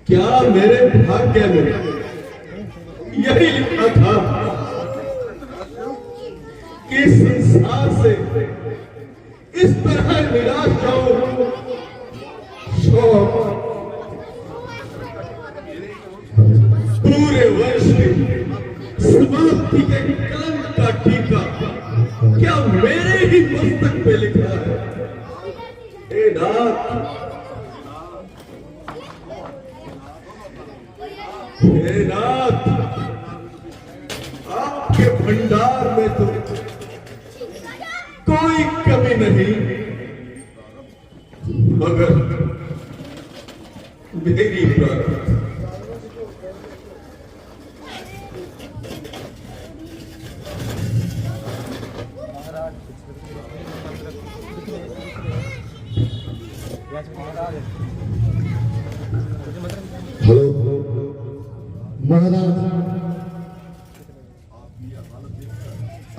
क्या मेरे भाग्य में यही लिखा था कि संसार से इस तरह निराश जाओ, शौक पूरे वर्ष की समाप्ति के कलम का टीका क्या मेरे ही पुस्तक पे लिखा है? हे नाथ, हे नाथ, आपके भंडार में तो कोई कमी नहीं, मगर मेरी प्रार्थना हेलो महाराज,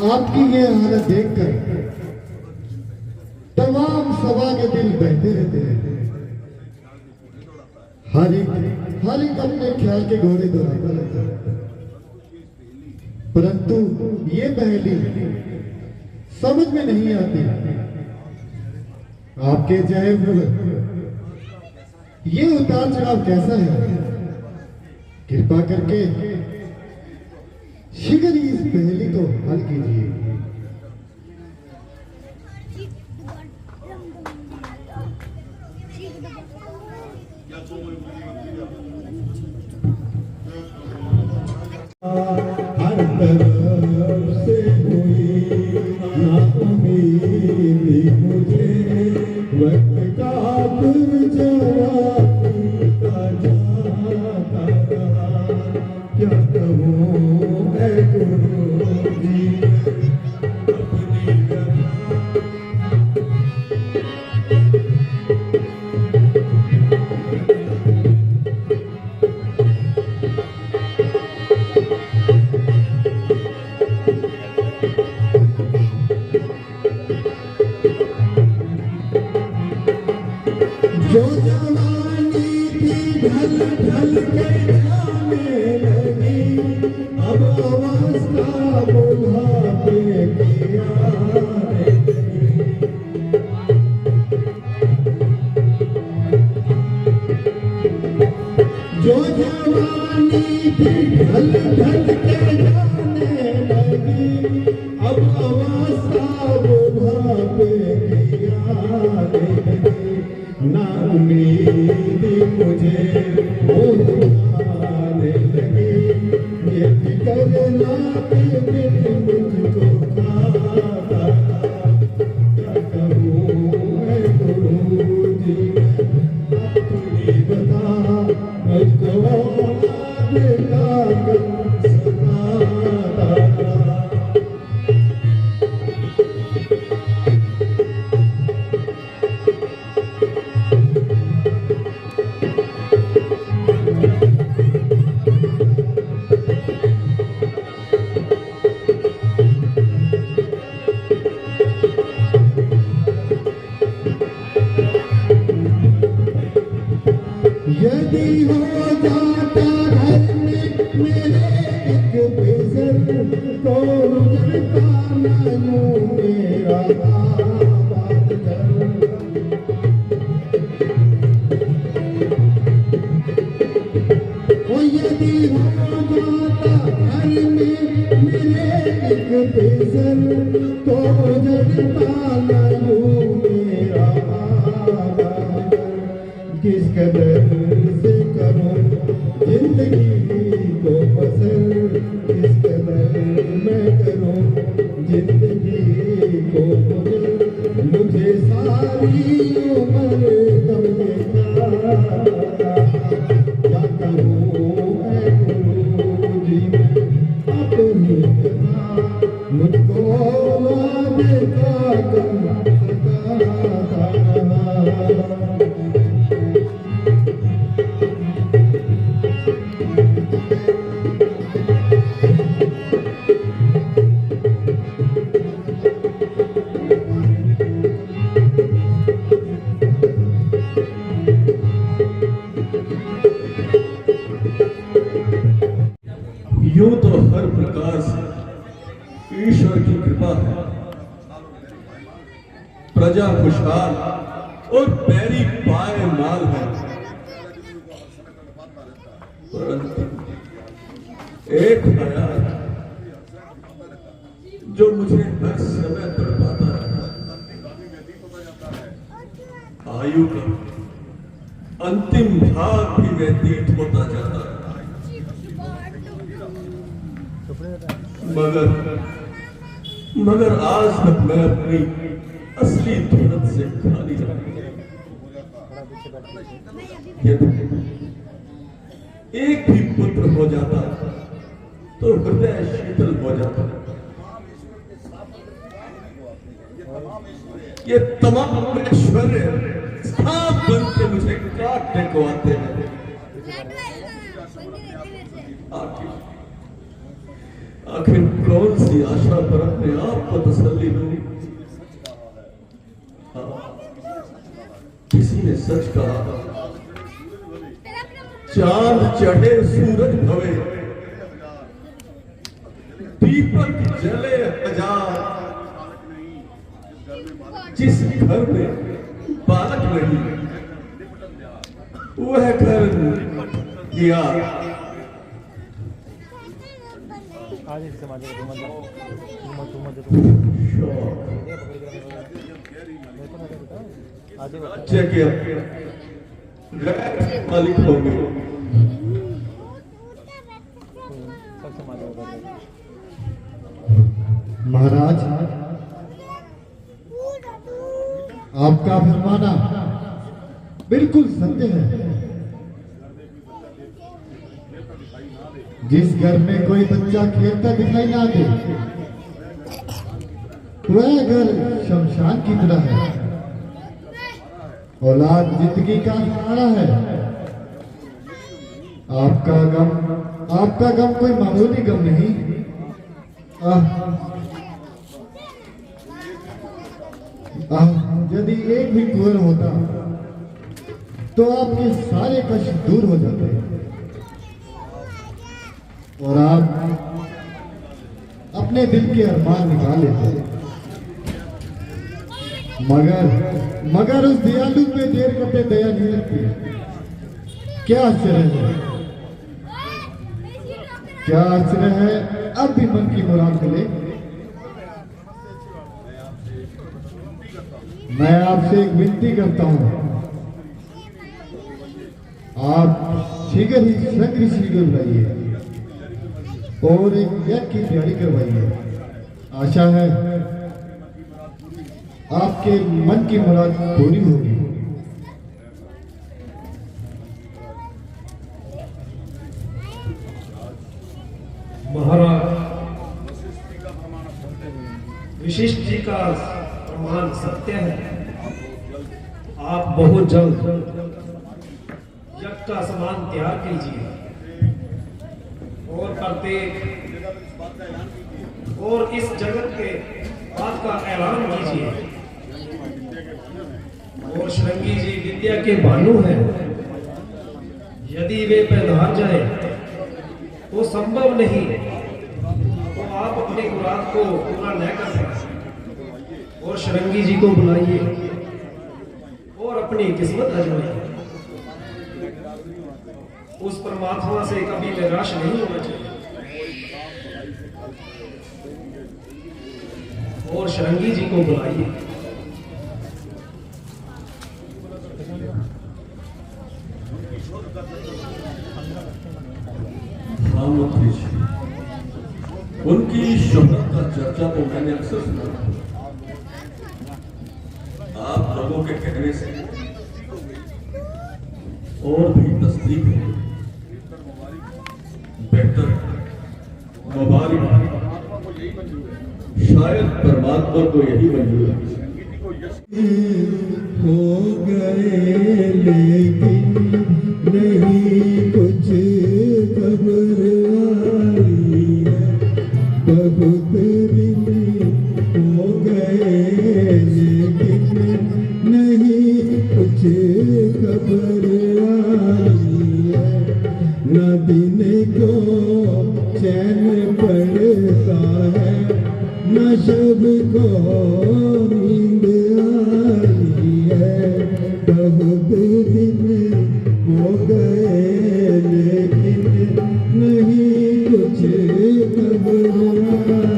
आपकी ये हालत देखकर तमाम सभा के दिल बहते रहते हैं। हर एक अपने ख्याल के घोड़े दौड़ाता रहता है, परंतु ये पहेली समझ में नहीं आती। आपके जैब ये उतार चढ़ाव कैसा है? कृपा करके शीघ्र ही इस पहेली को हल कीजिए। हर तरफ से हुई ना उम्मीद मुझे, वक्त का जवानी का जाता रहा। क्या कहूँ है गुरुजी अपनी जो जवानी थी ढल ढल के जाने लगी, अब अवस्था बुढ़ापे की आने लगी। जो जवानी थी ढल ढल के जाने लगी, अब अवस्था बुढ़ापे की आने लगी। ना उम्मीद मुझे होने लगी, ये फिकर ना के दिल मुझको खाता। क्या करूँ मैं गुरुजी अपनी बता, मुझको का गम सताता। यदि हो जाता घर में मेरे एक बेसर, तो रुझता न यूं मेरा आबाद घर। ओ यदि हो जाता घर में मेरे एक बेसर, तो रुझता न यूं मेरा आबाद घर। किस कदर से करूं जिंदगी को बसर, किस कदर मैं करूं जिंदगी को बसर। मुझे सारी उम्र कब देखा, क्या करूं मैं गुरुजी अपनी कथा। मुझको वादे का गम सताता रहा। यूं तो हर प्रकार से ईश्वर की कृपा है, प्रजा खुशहाल और पैरी पाए माल है, परंतु एक ख्याल जो मुझे हर समय तड़पाता है, आयु का अंतिम भाग भी व्यतीत होता जाता है, मगर आज तक मैं अपनी असली धुनत से खाली रहा। एक भी पुत्र हो जाता तो हृदय शीतल हो जाता। ये तमाम ऐश्वर्य सांप बन के मुझे काटने को आते हैं। आखिर कौन सी आशा पर अपने आप को तसल्ली दूं? हाँ, किसी ने सच कहा, चांद चढ़े सूरज भवे, दीपक जले हजार, जिस घर में बालक नहीं वह घर दिया। राज्य के गैर मालिक होंगे। महाराज, आपका फरमाना बिल्कुल सत्य है। जिस घर में कोई बच्चा खेलता दिखाई ना दे वह घर शमशान की तरह है। औलाद जिंदगी का सहारा है। आपका गम कोई मामूली गम नहीं। यदि एक भी कुंवर होता तो आपके सारे कष्ट दूर हो जाते और आप अपने दिल के अरमान निकाल लेते। मगर उस दयालु पे देर करते दया नहीं लगती। क्या आश्चर्य है, क्या आश्चर्य है। अब भी मन की मुराद मिले। मैं आपसे एक विनती करता हूं, आप शीघ्र ही संग ऋषि को बुलाइए और एक यज्ञ की तैयारी करवाइए। आशा है आपके मन की मुराद पूरी होगी। महाराज, विशिष्ट जी का प्रमाण सत्य है। आप बहुत जल्द यज्ञ का सामान तैयार कीजिए और और इस जगत के बात का ऐलान कीजिए। और श्रृंगी जी विद्या के भानु हैं। यदि वे पधार जाए तो संभव नहीं तो आप अपने मुराद को पूरा न कर सकते। और श्रृंगी जी को बुलाइए और अपनी किस्मत आजमाइए। उस परमात्मा से कभी निराश नहीं होना चाहिए। और श्रृंगी जी को बुलाइए। हाँ मंत्री जी, उनकी शोहरत का चर्चा तो मैंने अक्सर सुना। आप लोगों के कहने से और भी तस्दीक है। बेहतर मुबारक, शायद परमात्मा को यही मंजूर है। हो गए लेकिन नहीं कुछ खबर आई है। बहुत दिन हो गए लेकिन नहीं कुछ खबर आई है। न दिन को चैन पड़ता है न शब को नींद आई है। बहुत दिन हो गए लेकिन नहीं कुछ खबर आई।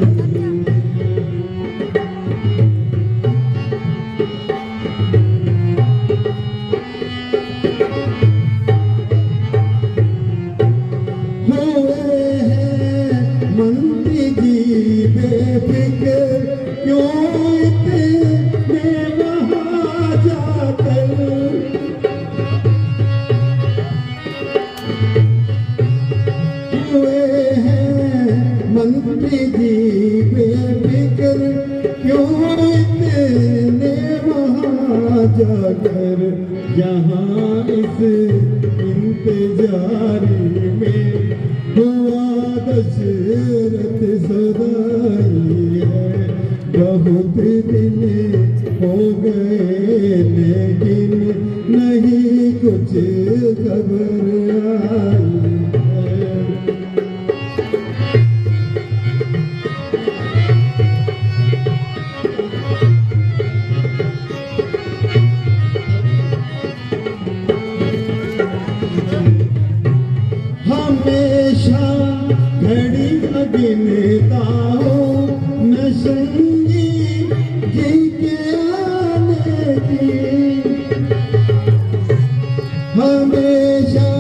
हुए हैं मंत्री जी बेफिक्र क्यों इतने वहाँ जाकर। हुए हैं मंत्री जी बेफिक्र क्यों इतने वहाँ जाकर। यहाँ इस इंतजारी में हुआ दशरथ दिन हो गए लेकिन नहीं कुछ खबर आई है। हमेशा घड़ी गिनता हूँ मैं संगी जी के आने की, हमेशा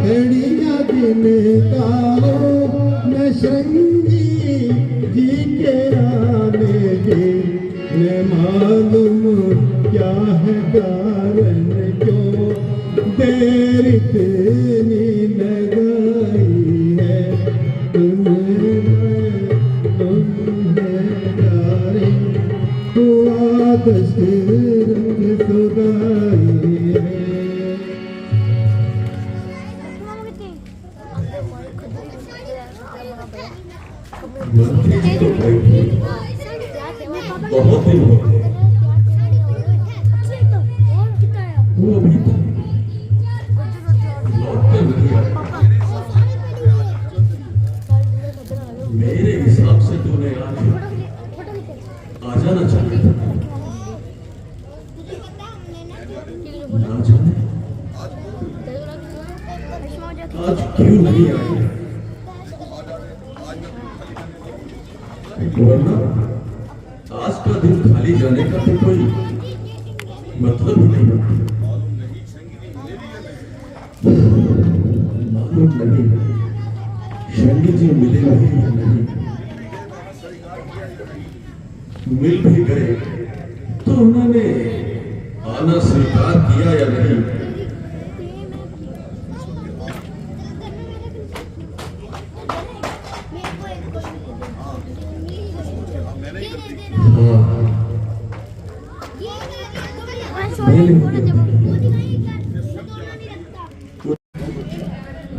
घड़ियाँ गिनता हूँ मैं संगी जी के आने की। मैं मालूम क्या है कारण क्यों देर इतनी लगाई है, तुम्हें प्यारे हुआ दस रंग सुधाई है। मंत्री जी तो गए थे, बहुत दिन हो गए, वो अभी तक लौट कर नहीं आए। मेरे हिसाब से तूने आज आ जाना चाहिए था, ना जाने आज क्यों नहीं आई, वरना आज का दिन खाली जाने का तो कोई मतलब ही नहीं बनता। मालूम नहीं शंगी जी मिले भी या नहीं, मिल भी गए तो उन्होंने आना स्वीकार किया या नहीं।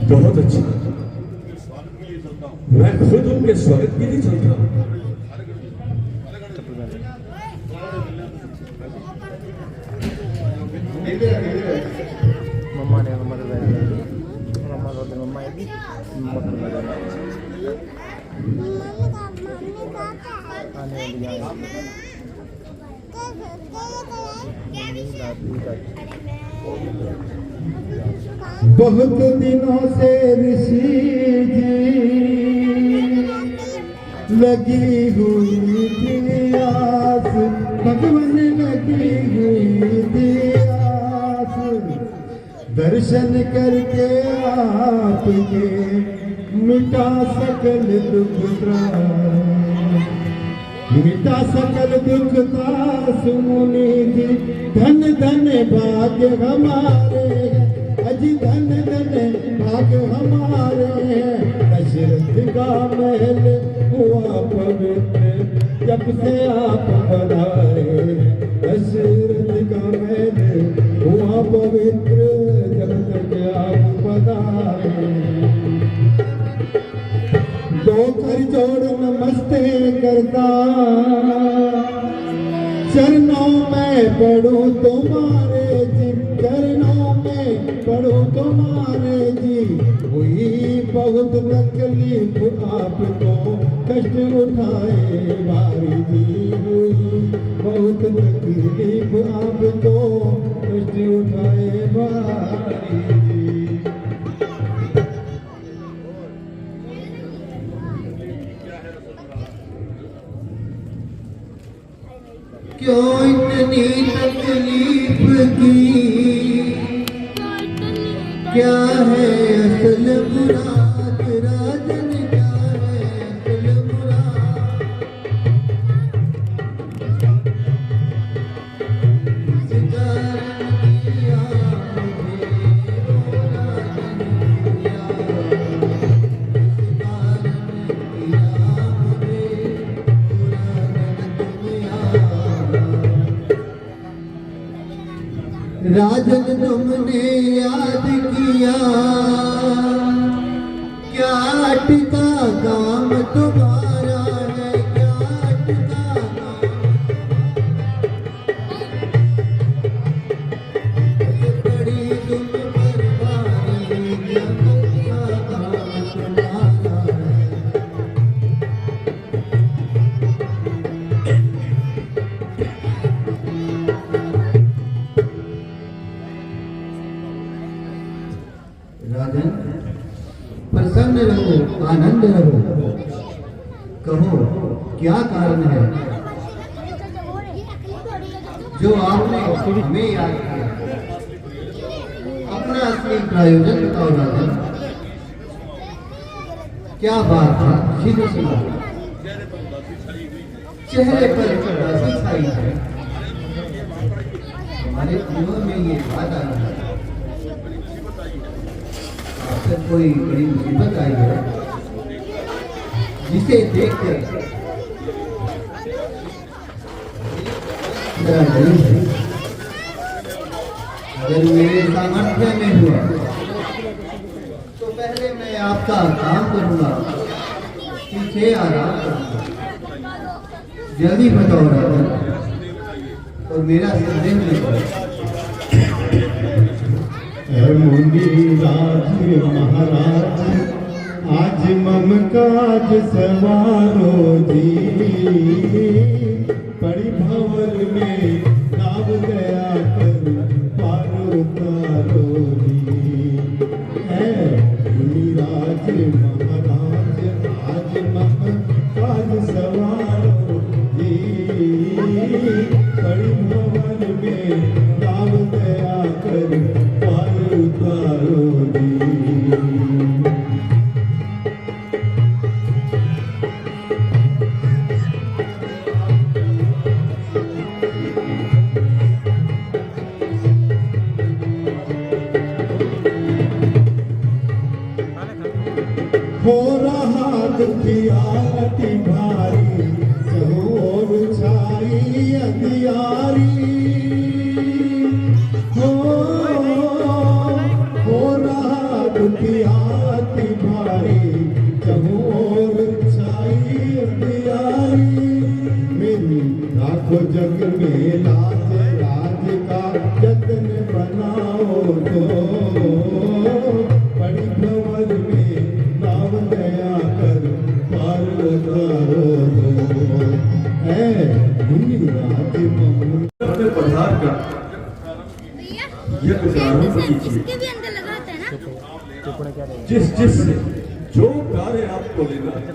बहुत अच्छा, मैं खुद उनके स्वागत के लिए चलता हूँ। मम्मा ने मम्मा रोते मम्मा आएगी आने बहुत दिनों से ऋषि जी लगी हुई थी आस, भगवान लगी हुई थी आस, दर्शन करके आपके मिटा सकल दुख त्रास, मिटा सकल दुख त्रास मुनि जी। धन धन भाग्य हमारे, अजी धन धन भाग्य हमारे, दशरथ का महल हुआ पवित्र जब से आप पधारे, दशरथ का महल हुआ पवित्र जब तक आप पधारे। दो कर जोड़ नमस्ते करता, चरणों में पढ़ो तुम्हारे जी, चरणों में पढ़ो तुम्हारे जी। हुई बहुत तकलीफ आपको कष्ट उठाए भारी जी, हुई बहुत तकलीफ आपको कष्ट उठाए भारी जी। क्यों इतनी तकलीफ की, क्या है असल मुराद राजन, क्या है असल मुराद। इस कारण किया मुझे रोना नहीं दिया, इस कारण किया मुझे राजन तुमने याद किया, क्या अटका काम तुम्हारा है, क्या अटका काम रहो, आनंद रहो। कहो क्या कारण है जो आपने हमें याद किया? अपना असली प्रायोजन बताओ राजन। क्या बात है? शीघ्र सुना। चेहरे पर उदासी छाई है, हमारे दिलों में ये बात आ रही है आपसे कोई बड़ी मुसीबत आई है जिसे देखकर अगर मेरे सामर्थ्य में हुआ तो पहले मैं आपका काम करूंगा, पीछे आराम करूंगा। जल्दी बताओ राजन, और मेरा संदेह नहीं करो। राज महाराज आज मम काज सवारो जी, पड़ी भंवर में नाव गया कर पार उतारो जी। राज महाराज आज मम काज सवारो जी, पड़ी भंवर में नाव गया कर पार उतारो जी। हो रहा दुखियाती भारी, चहोर छाई अंधियारी। हो रहा दुखियाती भारी, चहोर छाई अंधियारी। मेरी लाखों जग में लाज राज का जतन बनाओ तो, बड़ी भंवर में नाव गया कर पार उतारो दो। राज अपने पधार का यह प्रारंभ कीजिए। जिस जो कार्य आपको लेना है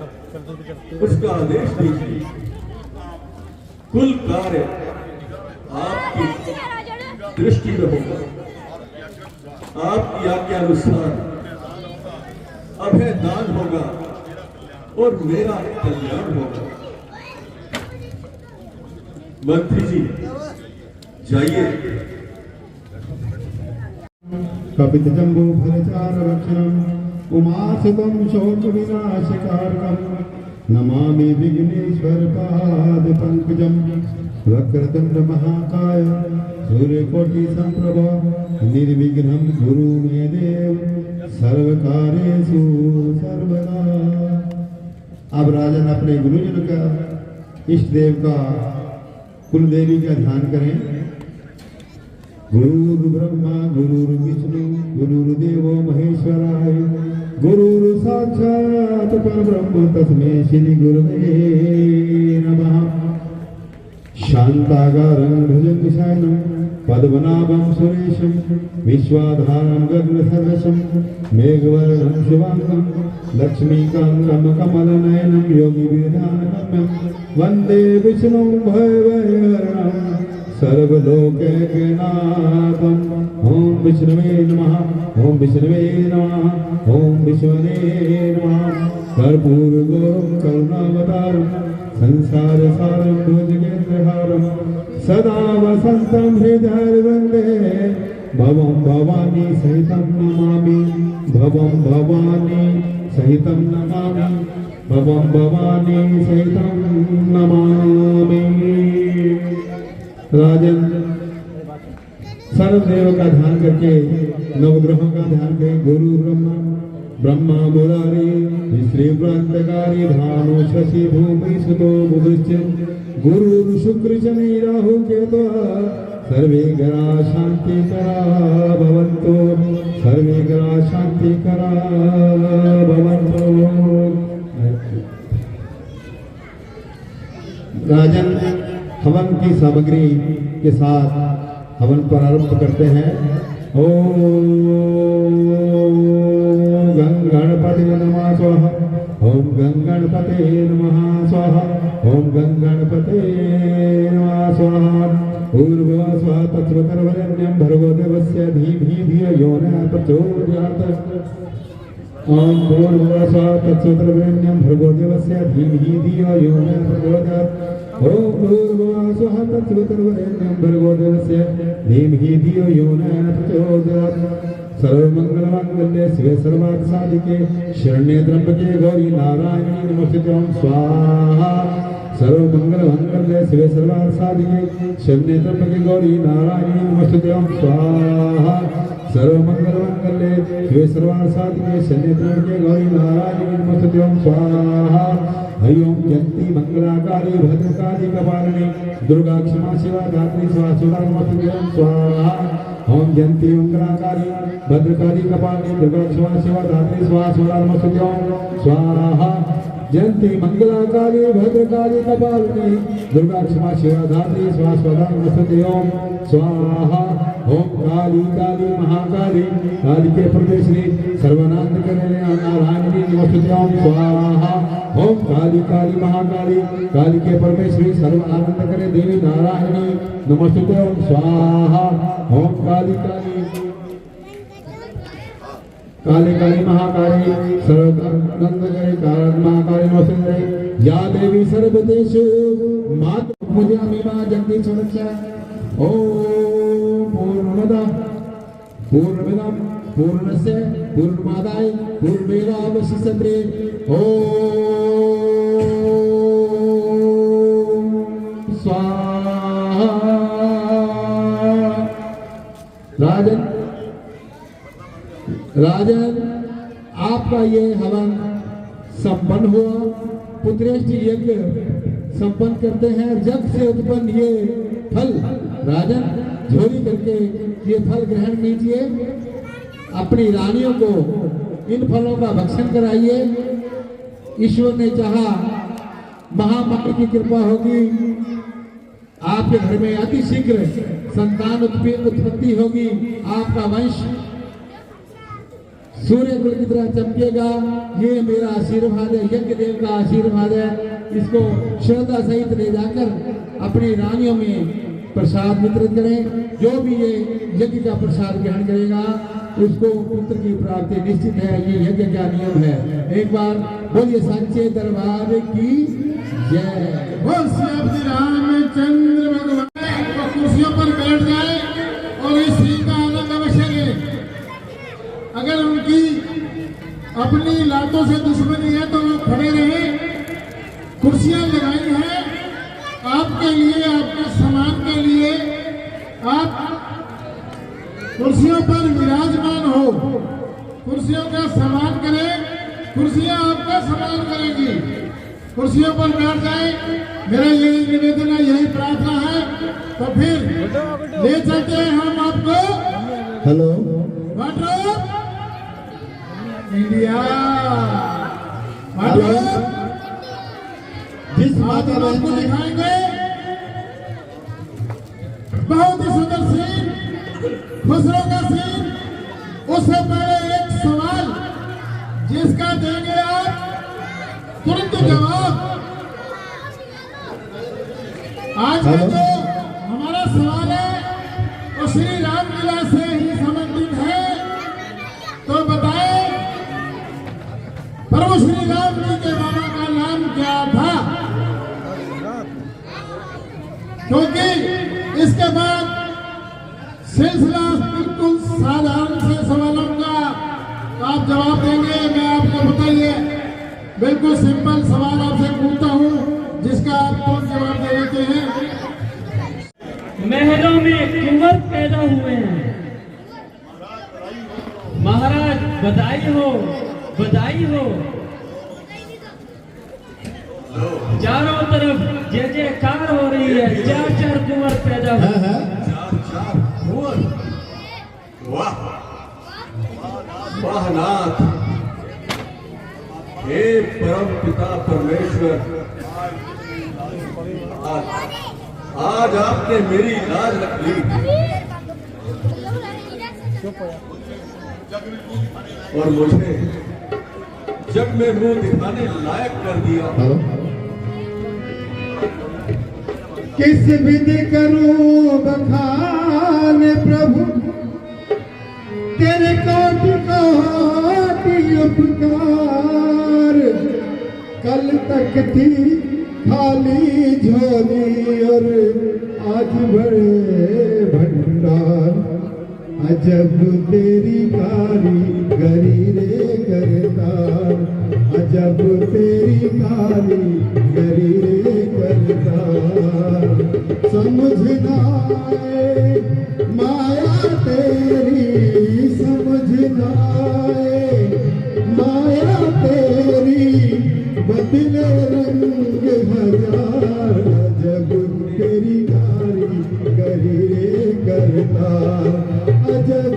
उसका आदेश दीजिए। कुल कार्य आपकी दृष्टि में होगा। आपकी आज्ञा अनुसार अभय दान होगा और मेरा कल्याण होगा। मंत्री जी जाइए। कपित जम्बो फलचार रक्षणम उमासुतम शोक विनाशकारकम, नमामि विघ्नेश्वर पाद पंकजम। वक्रतुंड महाकाय सूर्यकोटि संप्रभ, निर्विघ्नं कुरु मे देव सर्वकार्येषु सर्वदा। अब राजन अपने गुरुजन का, इष्ट देव का, कुल देवी का ध्यान करें। गुरु ब्रह्मा गुरु विष्णु गुरुर्देवो महेश्वराय, गुरु साक्षात् परब्रह्म तस्मै श्री गुरवे नमः। शांताकारं भुजगशयनं पद्मनाभं सुरेशं, विश्वाधारं गगनसदृशं मेघवर्णं शुभांगं, लक्ष्मीकान्तं कमलनयनं योगिविधानगम्यं, वन्दे विष्णुं भयभयहरणं सर्वलोकैकनाथं। ओम विष्णवे नमः, ओम विष्णवे नमः, ओम विष्णवे नमः। कर्पूरगौरं करुणावतारं संसार सारं भुजगेन्द्रहारं, सदा वसन्तं हृदय वन्दे भवं भवानी सहितं नमामि, भवं भवानी सहितं नमामि, भवं भवानी सहितं नमामि। राजन सर्वदेव का ध्यान करके, नवग्रहों का ध्यान करें। गुरु ब्रह्मा ब्रह्मा मुरारी श्री व्रतकारी, भानु शशि भूमि सुतो बुधश्च, गुरु शुक्र शनि राहु केतु, सर्वे ग्रहा शांति करा भवन्तु, सर्वे ग्रहा शांति करा भवन्तु। राजन हवन की सामग्री के साथ हवन प्रारंभ करते हैं। ओम गणपते नमः स्वाहा ओम गणपते नमः स्वाहा ओम गणपते नमः स्वाहा भूर्भुवः स्वः तत्सवितुर्वरेण्यं भर्गो देवस्य धीमहि धियो यो नः प्रचोदयात् ओम भूर्भुवः स्वः तत्सवितुर्वरेण्यं भर्गो देवस्य धीमहि धियो यो नः प्रचोदयात् ओम भूर्भुवः स्वः तत्सवितुर्वरेण्यं भर्गो देवस्य धीमहि धियो यो नः प्रचोदयात् सर्वमंगलमांगल्ये शिवे सर्वार्थसाधिके शरण्ये त्र्यंबके गौरी नारायणी नमोस्तुते ओम स्वाहा सर्वमंगलमांगल्ये शिवे सर्वार्थसाधिके शरण्ये त्र्यंबके गौरी नारायणी नमोस्तुते ओम स्वाहा सर्वमंगलमांगल्ये शिवे सर्वार्थसाधिके शरण्ये त्र्यंबके गौरी नारायणी नमोस्तुते ओम स्वाहा हरि ओम जयंती मंगलाकारी भद्रकाली कपालिनी दुर्गा क्षमा शिवा धात्री स्वाहा नमोस्तुते ओम स्वाहा ओम जयंती मंगलाकारी भद्रकाली कपालिनी दुर्गा क्षमा शिवा धात्री स्वाहा नमोस्तुते ओम स्वाहा जयंती मंगलाकारी भद्रकाली कपालिनी दुर्गा क्षमा शिवा धात्री स्वाहा नमोस्तुते ओम स्वाहा ओम काली काली महाकाली काली के प्रवेशनी सर्वनाथ करने नारायणी नमोस्तुते ओम स्वाहा ओम काली काली महाकाली काली के परमेश्वरी सर्व आनंद करे देवी नारायणी नमोस्तुते ओम स्वाहा ओम काली काली काली काली महाकाली सर्व आनंद करे कारण महाकाली नमोस्तुते या देवी सर्वदेशु मात पूजामि मां जगदीश सुरक्षा ओम पूर्णमदः पूर्णमिदं पूर्णस्य पूर्णमादाय पूर्णमेवावशिष्यते ओम स्वाहा राजन राजन आपका ये हवन संपन्न हुआ पुत्रेष्टि यज्ञ संपन्न करते हैं जग से उत्पन्न ये फल राजन झोली करके ये फल ग्रहण कीजिए अपनी रानियों को इन फलों का भक्षण कराइए ईश्वर ने चाहा महामारी की कृपा होगी आपके घर में अति शीघ्र संतान उत्पत्ति होगी आपका वंश सूर्य कुल की तरह चमकेगा ये मेरा आशीर्वाद है यज्ञ देव का आशीर्वाद है इसको श्रद्धा सहित ले जाकर अपनी रानियों में प्रसाद वितरित करें जो भी ये यज्ञ का प्रसाद ग्रहण करेगा उसको पुत्र की प्राप्ति निश्चित है ये यज्ञ का नियम है एक बार बोलिए सच्चे दरबार की जय बोल श्री रामचंद्र भगवान कुर्सियों पर बैठ जाए और इस श्री का आनंद अवश्य ले अगर उनकी अपनी लातों से दुश्मनी है तो वो खड़े रहे कुर्सियां लगाई हैं आपके लिए आपके समाज के लिए आप कुर्सियों पर विराजमान हो कुर्सियों का सम्मान करें कुर्सियां आपका सम्मान करेंगी कुर्सियों पर बैठ जाए मेरा यही निवेदन है यही प्रार्थना है तो फिर ले चलते हैं हम आपको हेलो वाटर इंडिया वाटर जिस माता बहन को दिखाएंगे बहुत ही सुंदर सीन खुसरो का सीन उससे पहले एक सवाल जिसका देंगे आप तुरंत जवाब आज का जो हमारा सवाल है वो श्री रामलीला से ही संबंधित है तो बताएं प्रभु श्री राम जी के बाबा का नाम क्या था क्योंकि इसके बाद सिलसिला बिल्कुल साधारण से सवालों का आप जवाब देंगे मैं आपको बताइए बिल्कुल सिंपल सवाल आपसे पूछता हूँ जिसका आप तुरंत जवाब दे देते हैं महलों में कुंवर पैदा हुए हैं महाराज बधाई हो चारों तरफ जय जयकार हो रही है चार कुंवर पैदा हुए चार कुंवर वाह वाह नाथ हे परम पिता परमेश्वर आज आपने मेरी लाज रख ली और मुझे जग में मुंह दिखाने लायक कर दिया। किस विधि करूं बखान प्रभु, तेरे कोटि कोटि उपकार। कल तक थी खाली झोली और आज बड़े भंडार। अजब तेरी कारीगरी रे करतार, अजब तेरी कारीगरी रे करतार। समझ ना आए माया तेरी, समझ ना आए माया तेरी, बदले रंग हजार। अजब तेरी कारीगरी रे करतार, अजब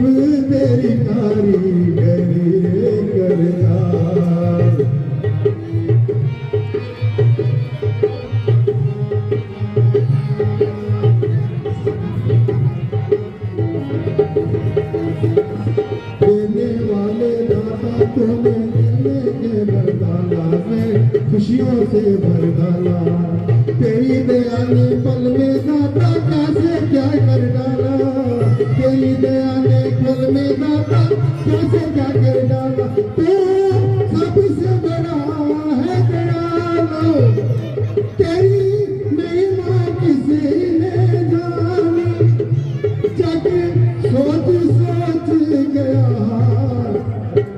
तेरी कारीगरी रे करतार। देने वाले दाता तूने देने के वरदाना में खुशियों से भर डाला। तेरी दया ने पल में दाता कैसे क्या कर डाला, तेरी दया ने पल में दाता कैसे क्या कर डाला। तू सबसे बड़ा है दयालु, तेरी महिमा किसी ने जानी। जग सोच सोच गया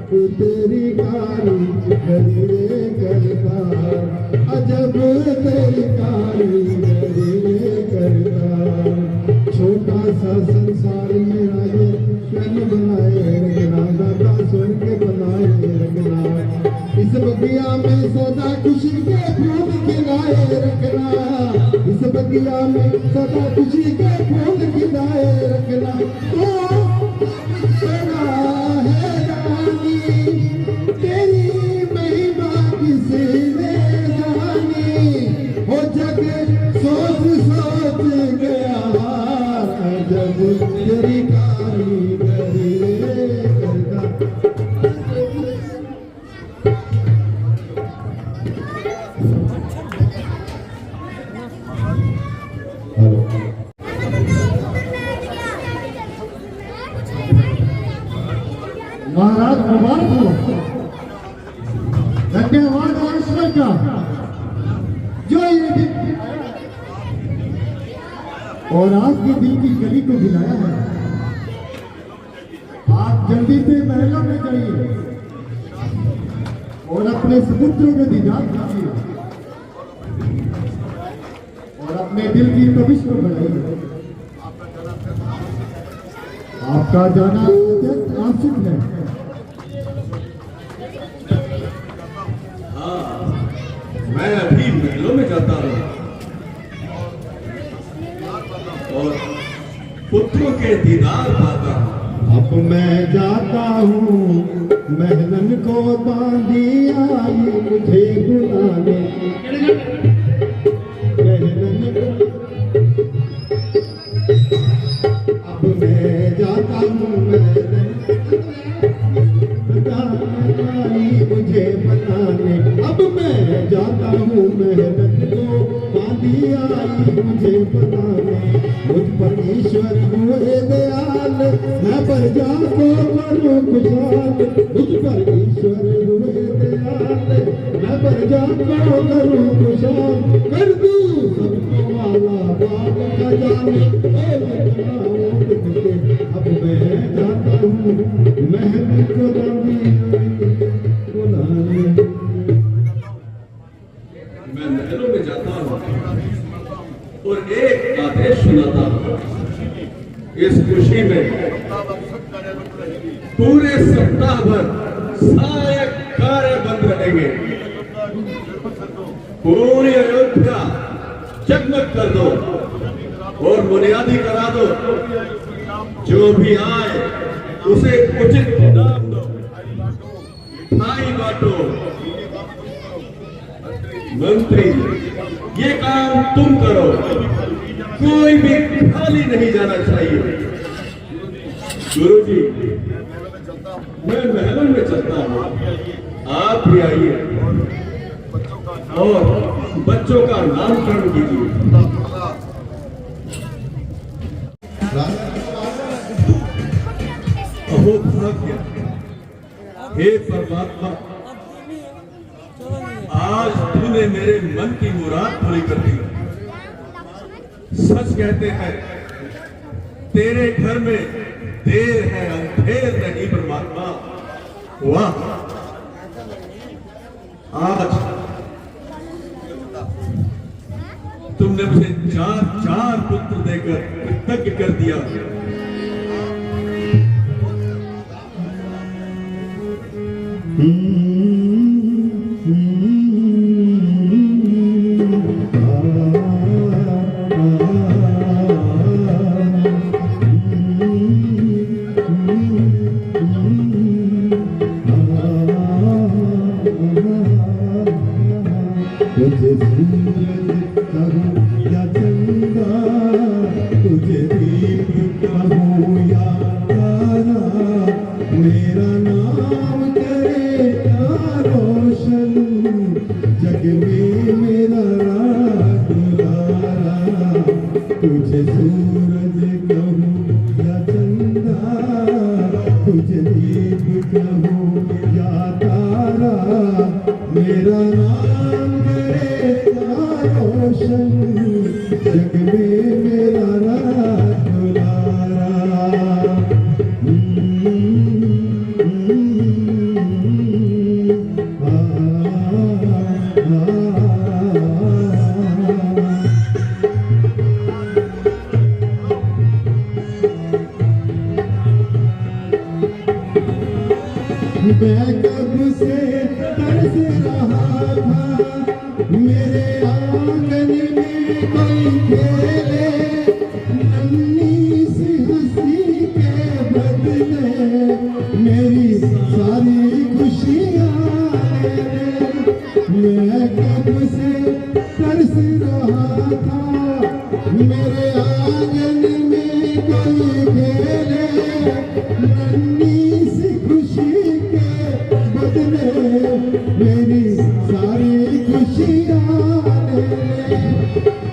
तू तेरी कारीगरी रे करतार। अजब तेरी कारीगरी रे करतार। छोटा सा संसार मेरा ये स्वयं बनाए रखना, दाता स्वर्ग बनाए रखना। इस बगिया में सदा खुशी के फूल खिलाए रखना, इस बगिया में सदा खुशी के फूल खिलाए रखना। तो बड़ा है रानी, तेरी महिमा किसी ने जानी। हो जग सोच सोच गया, जब तेरी कारीगरी रे करता। महाराज मुबारक हो, धन्यवाद ईश्वर का जो ये दिन और आपके दिल की गली को गिराया है। आप जल्दी से महलों में जाइए और अपने सपुत्रों में दीदार कीजिए और अपने दिल की तविश को बढ़ाइए। आपका जाना अत्यंत आशुक है। हाँ, मैं अभी महलों में जाता हूँ और पुत्रों के दीदार पाता हूँ। अब मैं जाता हूँ महलन को बांधी आई मुझे बुलाने। महलन को अब मैं जाता हूँ महलन आई मुझे बनाने। अब मैं जाता हूँ महलन को बांधी आई मुझे बनाने। मुझ पर ईश्वर हुए दयाल, मैं प्रजा को करूं खुशहाल। मुझ पर ईश्वर हुए दयाल, मैं प्रजा को करूं खुशहाल। कर दूं सबको वाला बाप का जाने। अब मैं जाता हूँ महल को बुलाने। मैं महलों में जाता हूँ और एक आदेश सुनाता हूँ। इस खुशी में पूरे सप्ताह भर सारे कार्य बंद रहेंगे। पूरी अयोध्या जगमग कर दो और बुनियादी करा दो। जो भी आए उसे उचित इनाम दो, मिठाई बांटो। मंत्री, ये काम तुम करो, कोई भी खाली नहीं जाना चाहिए। गुरुजी, कराइए और बच्चों का नामकरण कीजिए। अहो भाग्य, हे परमात्मा, आज तूने मेरे मन की मुराद पूरी कर दी। सच कहते हैं तेरे घर में देर है अंधेर नहीं परमात्मा। वाह, आज तुमने मुझे 4 पुत्र देकर कृतज्ञ कर दिया। तुझे सूरज कहूँ या चंदा, तुझे दीप कहूँ या तारा, मेरा नाम करे या रोशन, जग में मेरा राज दुलारा। तुझे सूरज कहूँ या चंदा, तुझे दीप कहूँ या तारा, मेरा नाम करे या रोशन, जग में मेरा राज दुलारा। मैं कब से तरस रहा था, मेरे आंगन में कोई खेले, नन्ही सी हंसी के बदले मेरी सारी खुशियाँ ले ले। मैं कब से तरस रहा था, मेरे आंगन में कोई खेले, नन्ही सी खुशी के बदले मेरी सारी खुशियाँ ले ले।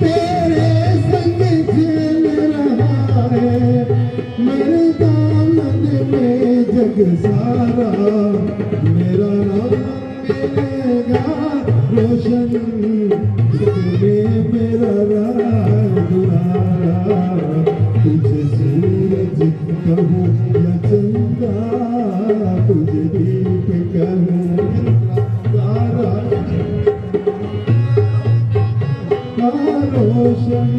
तेरे संग खेल रहा है मेरे दामन में जग सारा, मेरा नाम मिलेगा रोशन, जग में मेरा राज दुलारा। तुझे सूरज कहूँ या चंदा, तुझे दीप कहूँ तारा, रोशन,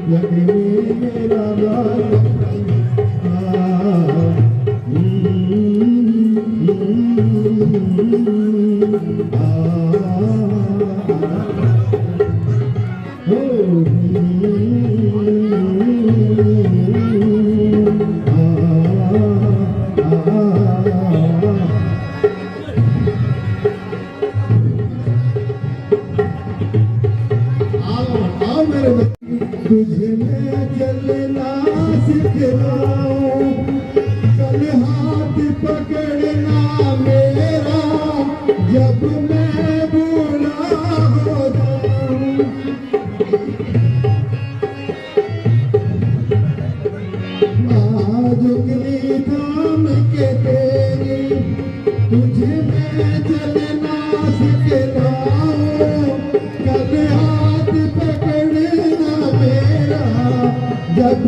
जग में मेरा राज। तुझे मैं चलना सिखलाऊं, कल हाथ पकड़ना मेरा, जब मैं बूढ़ा हो जाऊं। आज उंगली थाम के तेरी, तुझे मैं चलना सिखलाऊं, कल हाथ पकड़ना मेरा, जब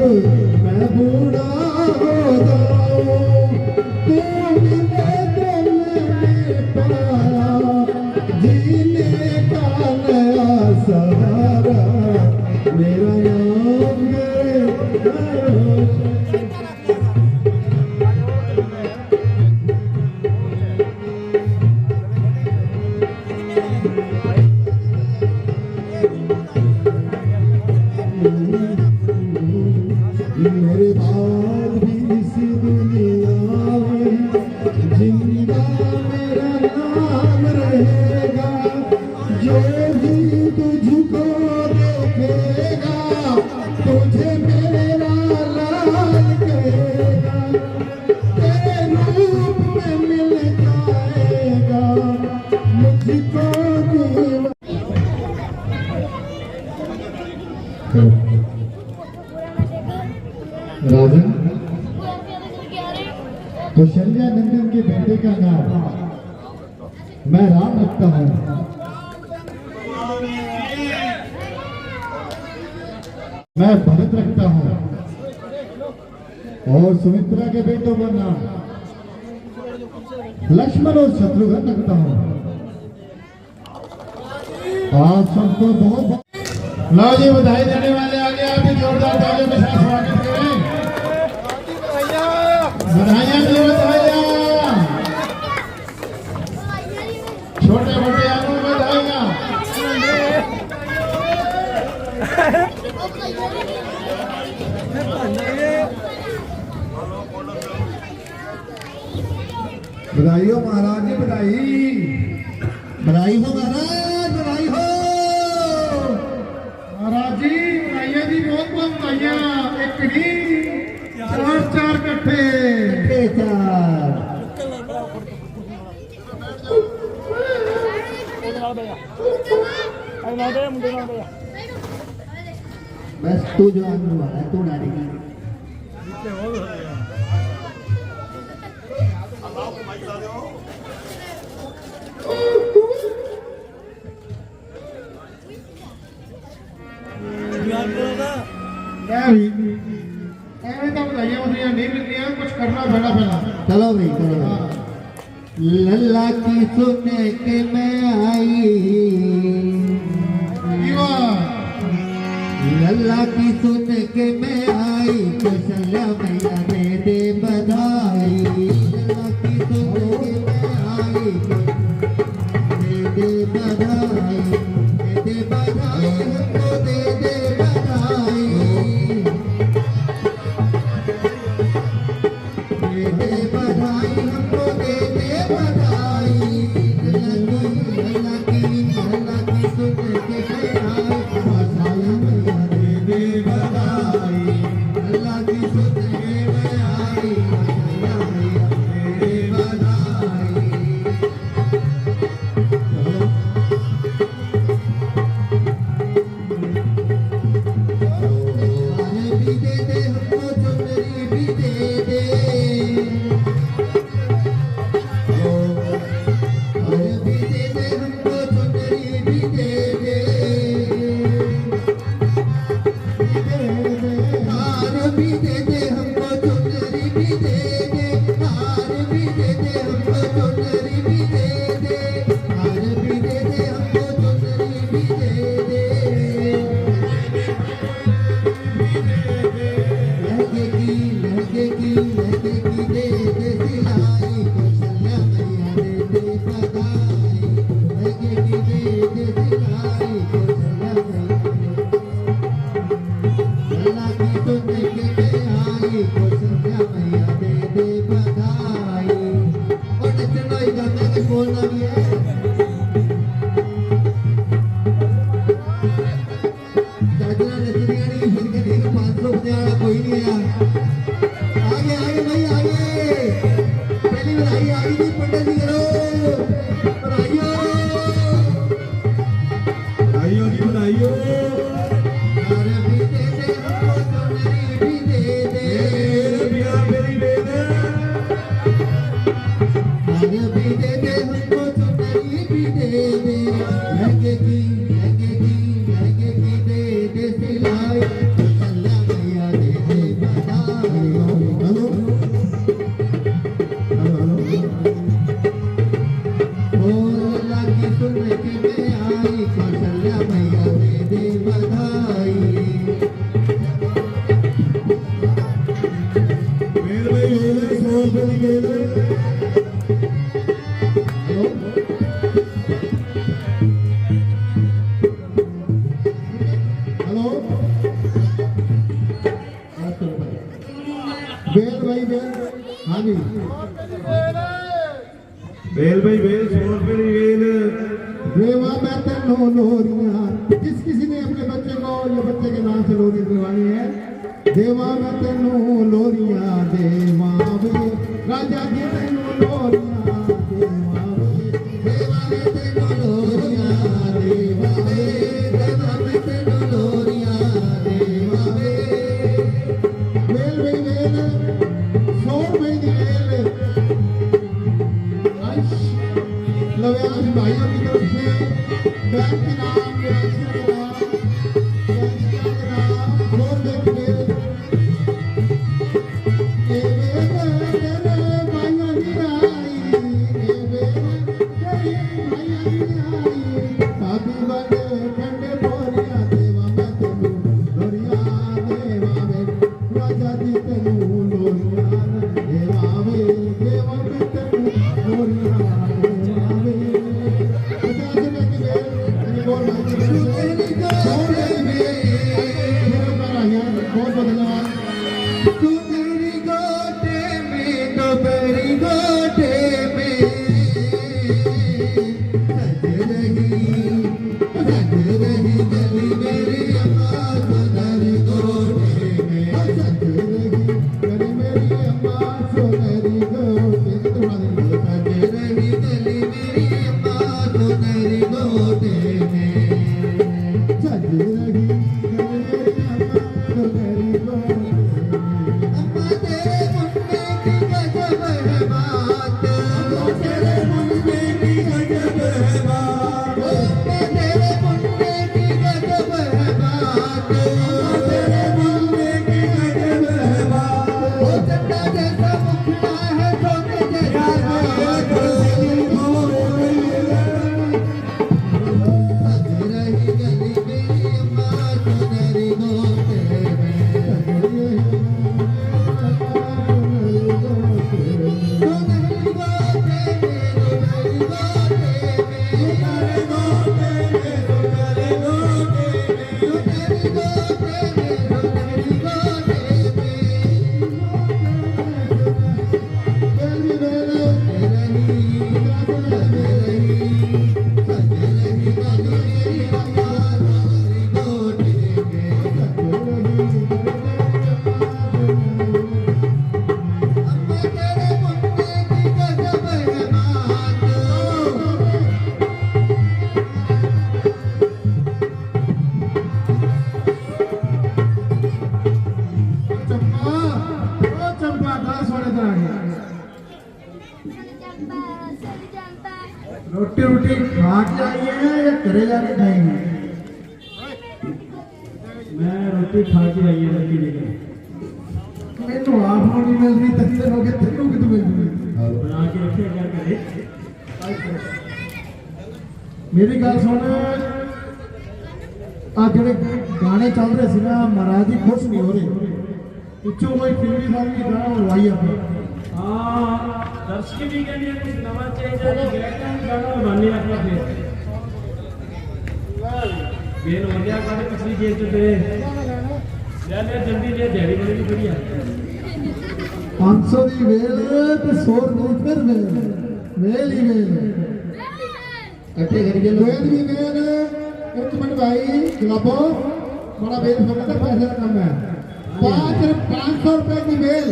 मैं बूढ़ा हो जाऊं। तू मिले तो मैंने पाया जीने का नया सहारा, मेरा नाम करे मेरे बाद भी इस दुनिया में जिंदा मेरा नाम रहेगा, जो भी तुझको देखेगा तुझे मेरा लाल कहेगा, तेरे रूप में मिल जाएगा राजन, कौशल्या नंदन के बेटे का नाम मैं राम रखता हूँ। मैं भरत रखता हूँ और सुमित्रा के बेटों का नाम लक्ष्मण और शत्रुघ्न रखता हूँ। आप सबको बहुत लो जी, बधाई देने वाले आगे आके जोरदार तालियों के साथ स्वागत करें। बधाइयाँ जी, बधाइयाँ। छोटे बड़े आदमी बधाइयाँ। बधाई हो महाराज जी, बधाई बधाई हो महाराज, बधाई हो महाराज जी, बधाइयाँ जी, बहुत बहुत बधाइयाँ। एक नहीं, चार चार कट्ठे चार। बस तू जो आदमी है तू डालेगी। ऐसे तो बधाइयाँ बधाइयाँ नहीं मिलती हैं, कुछ करना पड़ा पहला। चलो भाई चलो। लल्ला की सुने के मैं आई, लल्ला की सुन के मैं आई, कौशल्या मैया दे दे बधाई। लल्ला की सुन के मैं आई, दे दे बधाई, दे दे बधाई, हमको दे दे बधाई, दे दे बधाई, हमको दे दे बधाई। लल्ला की सुन के मैं आई, कौशल्या मैया दे दे बधाई। लल्ला की सुन के मैं आई, कौशल्या मैया दे दे बधाई। भी दे दे हमको चुनरी भी दे दे, अरे भी दे दे हमको चुनरी भी दे दे, हार भी दे दे हमको चुनरी भी दे दे, हार भी दे दे हमको चुनरी भी दे दे, हार भी दे दे हमको चुनरी भी दे दे। लहंगे की दे दे सिलाई, कौशल्या मैया दे दे बधाई। लहंगे की दे दे सिलाई, कौशल्या मैया लल्ला की सुन के मैं आई, कौशल्या मैया दे दे बधाई। और चलो इस गाने के बोलना भी है। चाचरा नचनियाड़ी फिर के दिन 500 बजे वाला कोई नहीं है। आगे आगे भाई आगे, पहली बधाई आई थी पंडित जी करो, बधाइयों बधाइयों जी बधाइयों। अरे भी दे दे हमको चुनरी भी दे दे, रबिया मेरी दे दे, अरे भी दे दे हमको चुनरी भी दे दे। लहंगे की दे दे सिलाई, कौशल्या मैया दे दे बधाई। हेलो लल्ला की सुन के मैं आई, कौशल्या मैया दे दे बधाई। मेल भाई मेल सो बड़ी गेल। हेलो बेल भाई बेल, हाँ जी बेल भाई बेल, 100 रुपए की बेल। देवा मैं तेनों लोरियां, किसी ने अपने बच्चे को या बच्चे के नाम से लोरी दिलवानी है। देवा मैं तेनों लोरियां देवा वे, राजा जी तेनों लोरियां देवा वे, देवा मैं तेनों लोरियां देवा वे, देवा मैं तेनों लोरियां रोटी रोटी खा के आई है या घरे जाके खाएंगे? मैं रोटी खा के आई है लड़की लेकर। मैनू आप नहीं मिल रही तत्ते हो गए तेनू कितने मिल रही बना के रखे क्या करे। मेरी गल सुन आ जेडे गाने चल रहे सी ना महाराज जी खुश नहीं हो रहे पिछों कोई फिल्मी साहब की गाना लवाई आपने हाँ दर्शक भी कहने कुछ नवा चाहिए गाना बनाने अपना फिर बेन हो गया गाने पिछली जेल तो तेरे ले जल्दी ले दिहाड़ी बड़ी बढ़िया 500 की वेल ते 100 नहीं फिर वेल ही वेल कट्ठे करके वेल भी वेल एक मिनट भाई गुलाबो बड़ा वेल होगा तो पैसे का कम है 500 रुपए की वेल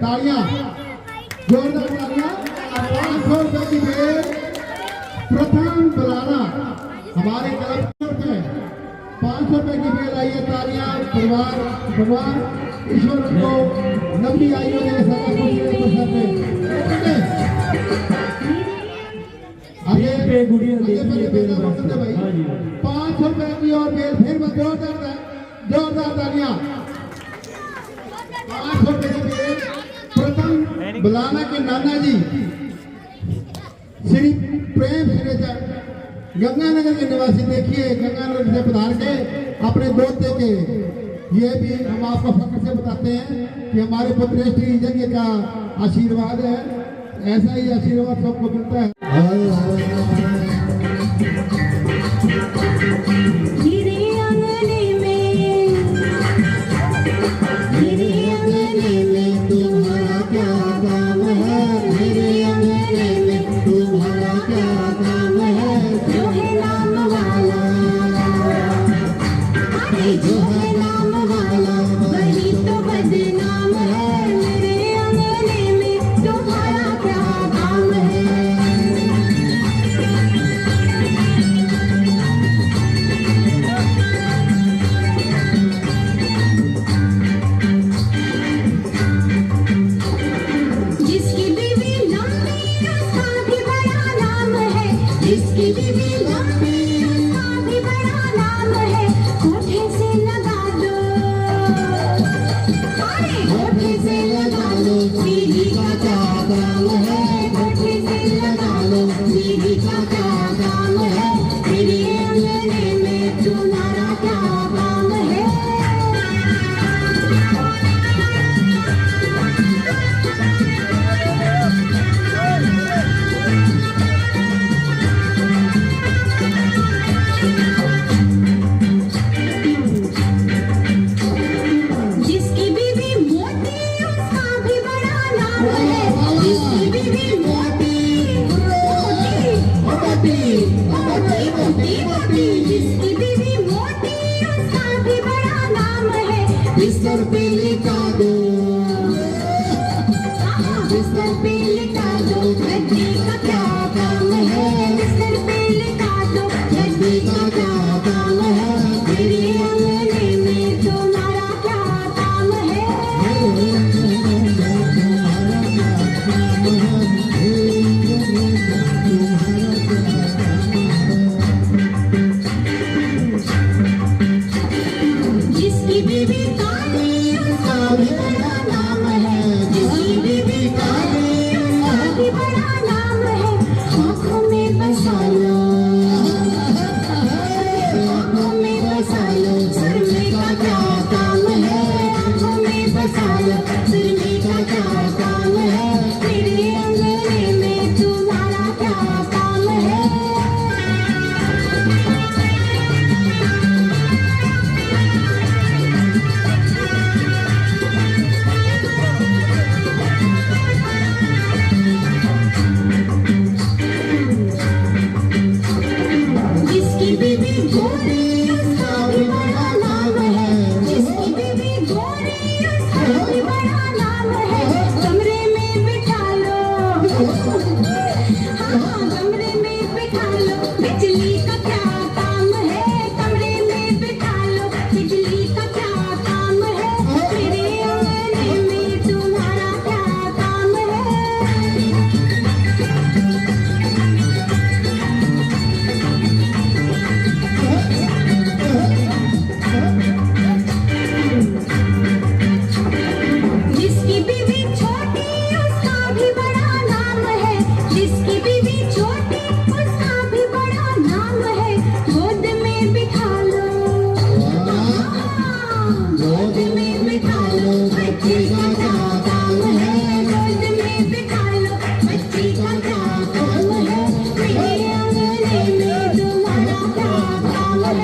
तालियां जोरदार तालियां 500 रुपए की वेल प्रथम बुलाना हमारे क्लब में 500 रुपए की बेल आई है तालियां परिवार भगवान ईश्वर को लंबी आयु के सदा खुशी आगे पे गुड़िया देखिए बेल भाई 500 रुपए की और बेल फिर जोरदार तालियां 500 रुपए की बेल प्रथम बुलाना के नाना जी श्री प्रेम सिनेजा गंगानगर के निवासी देखिए गंगानगर से पधार के अपने दोस्ते के ये भी हम आपको फख्र से बताते हैं कि हमारे पुत्र श्री यज्ञ का आशीर्वाद है ऐसा ही आशीर्वाद सबको मिलता है बिस्तर पे लिखा दो गड्डी का क्या काम है बिस्तर पे लिखा दो गड्डी का क्या काम है भी बड़ा नाम है, जिसकी बीवी काली उसका भी बड़ा नाम है। आँखों में बसा लो, आँखों में बसा लो, सुरमे का क्या काम है। आँखों में बसा लो, सुरमे का क्या काम है। मेरे अंगने में तुम्हारा क्या काम है। जिसकी बीवी गोरी उसका भी बड़ा नाम है, जिसकी बीवी गोरी उसका भी बड़ा नाम है। कमरे में बिठा लो, हाँ कमरे में बिठा लो, बिजली का क्या काम है। कमरे में बिठा लो, बिजली का क्या काम है। मेरे अंगने में तुम्हारा क्या काम है। जिसकी बीवी छोटी उसका भी बड़ा नाम है, जिसकी बीवी छोटी उसका भी बड़ा नाम है। गोद में बिठा लो, गोद में बिठा लो, बच्चे का क्या काम है। गोद में बिठा लो, बच्चे का क्या काम है। मेरे अंगने में तुम्हारा क्या काम है।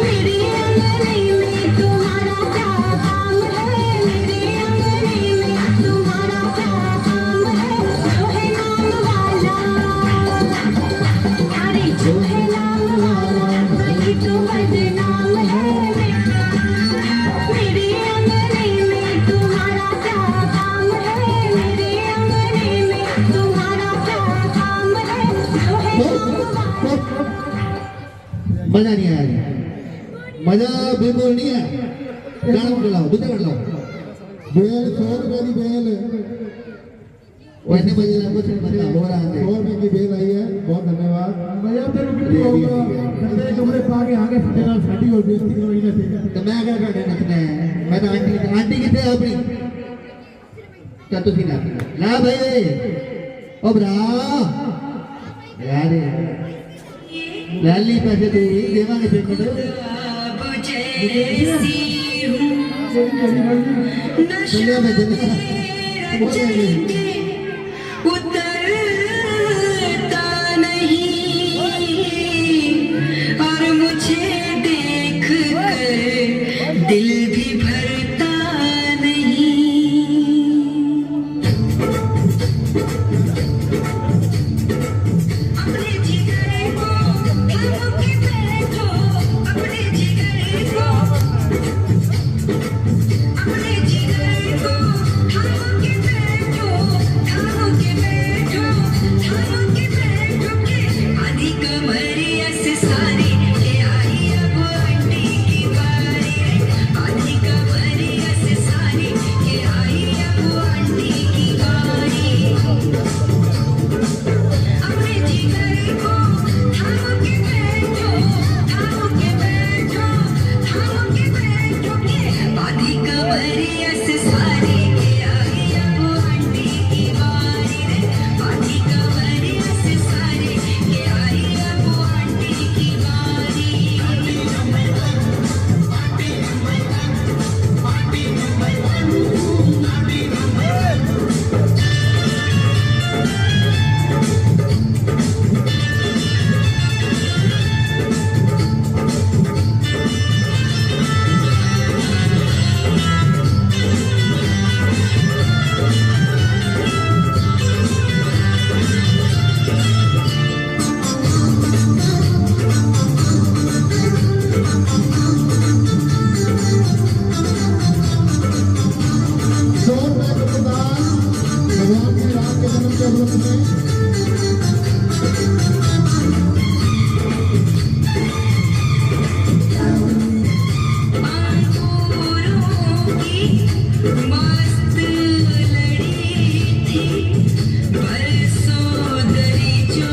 मेरे अंगने में तुम्हारा क्या काम है। मेरे अंगने में तुम्हारा क्या काम है। जो है नाम वाला, अरे जो है नाम वाला वही तो बदनाम है। मेरे अंगने में तुम्हारा क्या काम है। मेरे अंगने में तुम्हारा क्या काम है। जो है नाम वाला। मजा नहीं आया, मजा बिल्कुल नहीं है। गाना मत लाओ, दूसरा गाना लाओ। बेल 100 रुपए की बेल, वैसे बजे कुछ बता हो रहा है। 100 रुपए की बेल आई है। बहुत धन्यवाद। मजा तो रुपये होगा, नंदे कमरे पाके आगे फटे ना साड़ी और बेइज्जती करो इन्हें से। तो मैं क्या करना नचना है। मैं तो आंटी कितने है अपनी क्या तो सीना ला भाई ओ ब्रा यार लाली पैसे दे देवांगे फिर दुनिया में उतरता नहीं और मुझे देख कर दिल भी भरता नहीं। अपने जिगर को थाम के बैठो, अपने जिगर को, अपने जिगर को थाम के बैठो, थाम के बैठो, थाम के बैठो के आधी कमरिया से सारी के आई अब आंटी की बारी रे। आधी कमरिया से सारी के आई अब आंटी की बारी। अपने जिगर को थाम के बैठो, थाम के बैठो, थाम के बैठो के आधी कमरिया से सारी के आई अब आंटी की बारी रे। आधी कमरिया से सारी के आई अब आंटी की बारी। भगवान श्री राम के जन्म के उपलक्ष्य में अंगूरों की मस्त लड़ी थी बरसों दरी जो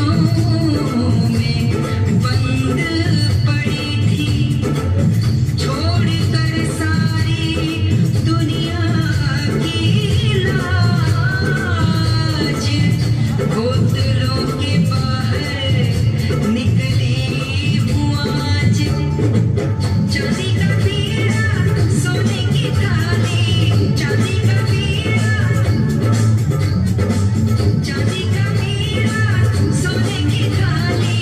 चांदी का मीरा सोने की थाली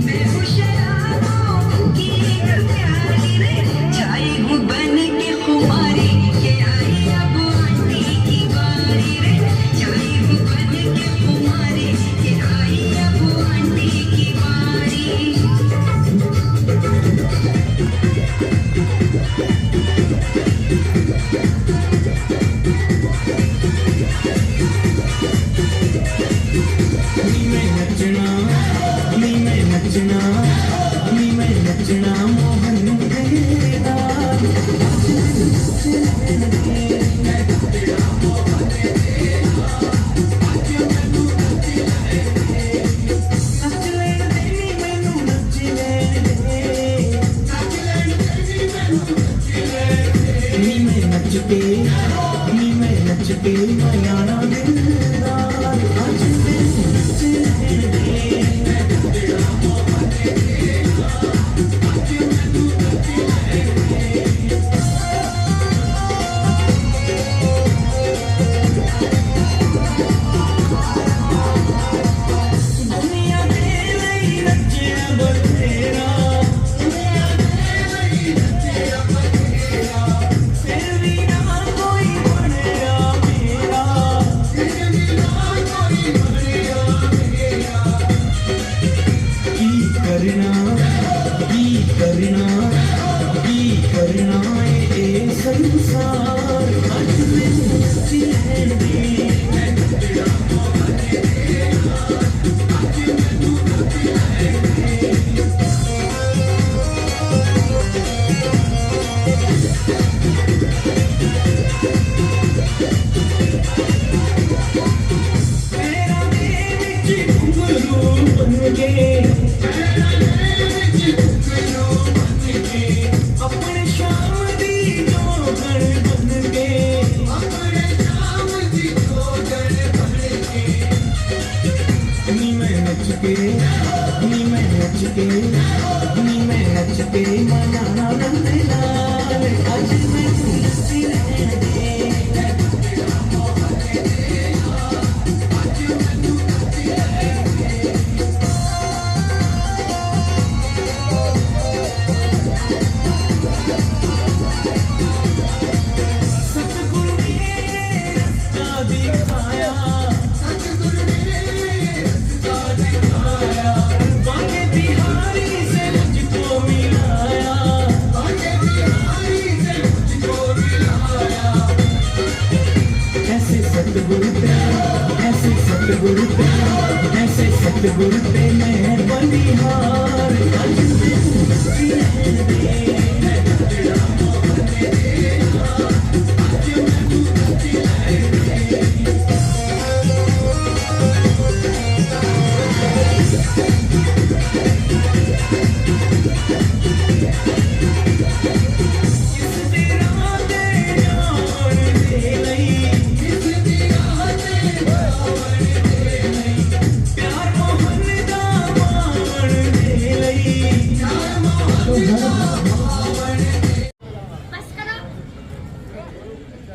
मैं हूँ शराबों की एक प्याली रे छाई हूँ बन के खुमारी के आई अब आंटी की बारी रे छाई हूँ बन के खुमारी के आई अब आंटी की बारी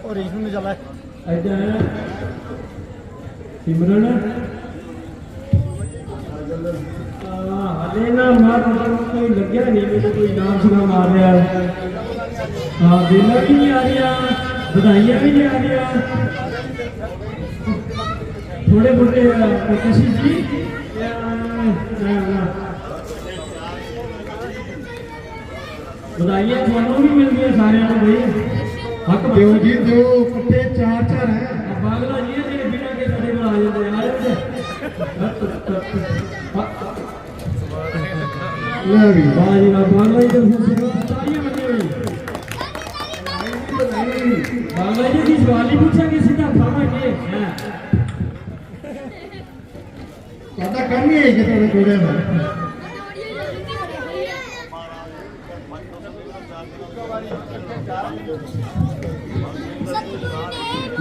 और रेशमी में चला है सिमरन हाले ना मार कोई लग्या नहीं मुझे कोई नाम सुना मार रहा है हाँ बेला भी नहीं आ रहा बधाइयाँ भी नहीं आ रहा थोड़े मोटे किसी जी बधाइयाँ थानों भी मिल गई सारे भाई हक देव जी दो कट्टे चार चार है बागला जी है बिना के सारे को आ जाते हैं ले भी बाजी ना बागला जी तो तालियां बजी हुई बागला जी की सवाल ही पूछा कि सीधा खाना के है पता करनी है कि तेरे जोड़े में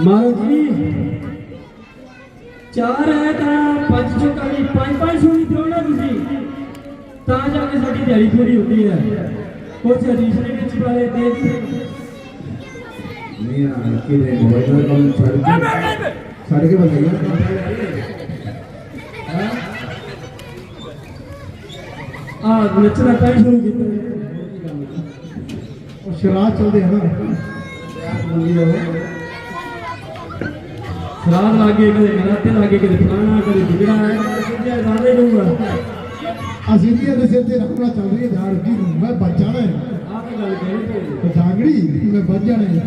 महाराज जी चार है ता पांच चौकारी पांच सुनी थो ना तुसी ता जाके साडी दिहाड़ी पूरी होती है कुछ हरीश ने विच वाले दे मियां के मोबाइल का काम छड़ के बताइए नचना तां शुरू किया और शराब चलते हैं ना शराब लागे कदे नराते लागे कदे फलाना कदे बिगड़ा है ज्यादा दूंगा असीलियत से सिर ते रखना चल रही है झाड़ की मैं बच जाना है आप गल करें तो जागड़ी मैं बच जाना है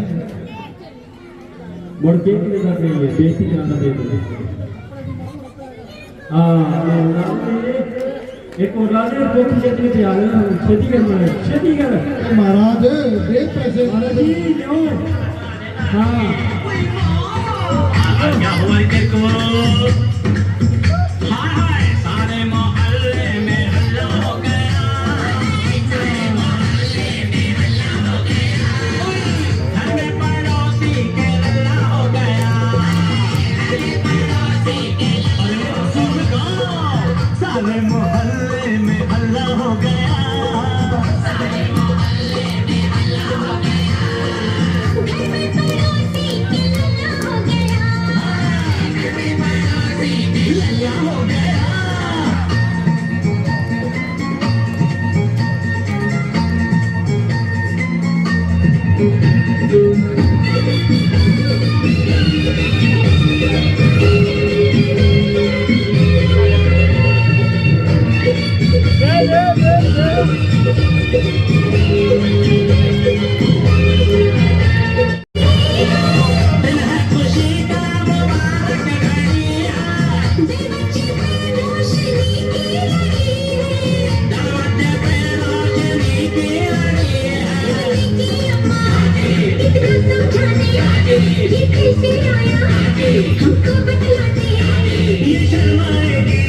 मुड़ के कर रही है बेइज्जती कराना दे दो हां एक और राजे कोठी छेती पे आ गया छेती करना है छेती कर महाराज दे पैसे महाराज जी लो हां क्या हुआ तेरे को हाय हाय सारे मोहल्ले में हल्ला हो गया सारे मोहल्ले में हल्ला हो गया घर में पड़ोसी के हल्ला हो गया घर में पड़ोसी के सुन गो सारे मोहल्ले में हल्ला हो गया सारे मोहल्ले में हल्ला हो गया घर में पड़ोसी के हल्ला हो गया लल्ला हो गया दिन है खुशी का मुबारक घड़िया दरवाजे पे रोशनी की लड़ी ये शर्माएगी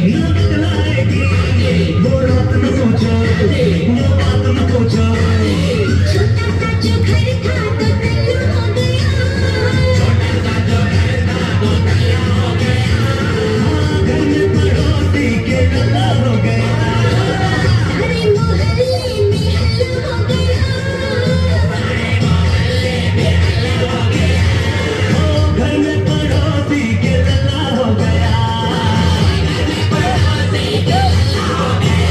न बतलाएगी वो रात न सोचो वो बात न पूछो छोटा सा जो घर था तो तल्ला हो गया छोटा सा जो घर था तो तल्ला हो गया घर में पड़ोसी के लल्ला हो गया अरे मोहल्ले में हल्ला हो गया अरे मोहल्ले में हल्ला हो गया घर में पड़ोसी के लल्ला हो गया घर में पड़ोसी के लल्ला हो गया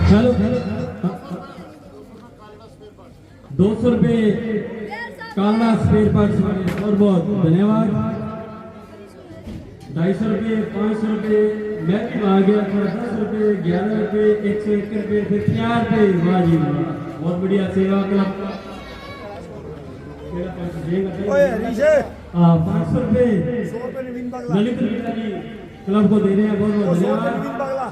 हेलो 200 रुपये कालना स्पेयर पार्ट्स वाले और बहुत धन्यवाद 250 रुपये 500 रुपये मैं भी आ गया 10 रुपये 11 रुपये 101 रुपये फिर 50 रुपये वाह जी वाह बहुत बढ़िया सेवा क्लब 500 रुपये ललित लीला जी क्लब को दे रहे हैं बहुत बहुत धन्यवाद